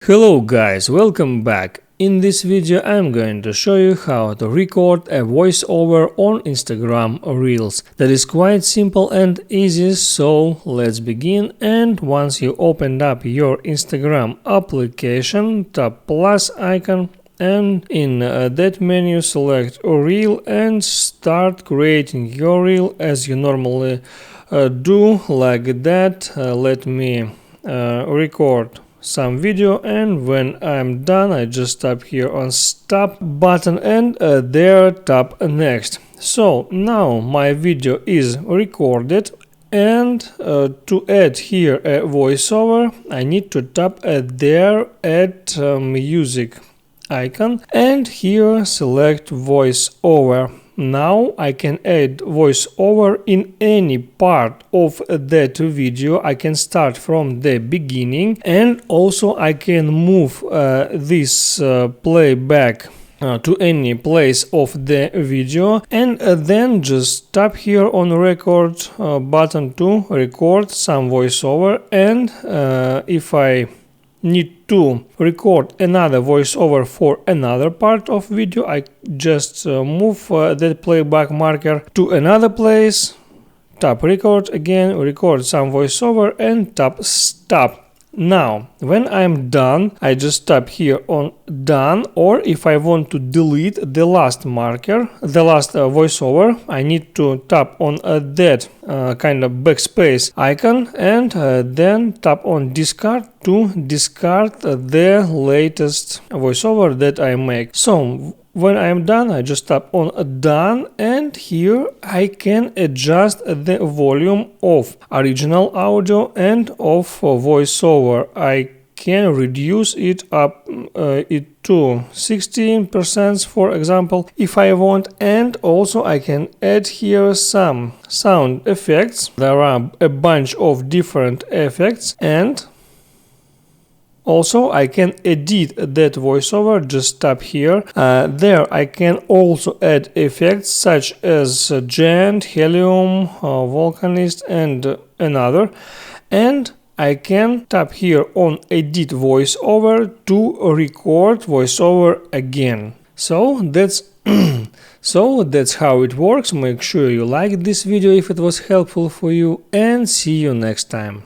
Hello guys, welcome back. In this video I'm going to show you how to record a voiceover on Instagram Reels. That is quite simple and easy, so let's begin. And once you opened up your Instagram application, tap plus icon and in that menu select a reel and start creating your reel as you normally do, like that. Let me record some video, and when I'm done I just tap here on stop button and there tap next. So now my video is recorded, and to add here a voiceover I need to tap there at music icon and here select voiceover. Now I can add voiceover in any part of that video. I can start from the beginning, and also I can move this playback to any place of the video, and then just tap here on record button to record some voiceover. And if I need to record another voiceover for another part of video, I just move that playback marker to another place, tap record again, record some voiceover and tap stop. Now when I'm done I just tap here on done, or if I want to delete the last marker, the last voiceover, I need to tap on that kind of backspace icon and then tap on discard to discard the latest voiceover that I make. So when I'm done I just tap on done, and here I can adjust the volume of original audio and of voiceover. I can reduce it up to 16% for example if I want, and also I can add here some sound effects. There are a bunch of different effects, and also I can edit that voiceover. Just tap here. There I can also add effects such as giant, helium, volcanist and another, and I can tap here on edit voiceover to record voiceover again. So that's how it works. Make sure you like this video if it was helpful for you, and see you next time.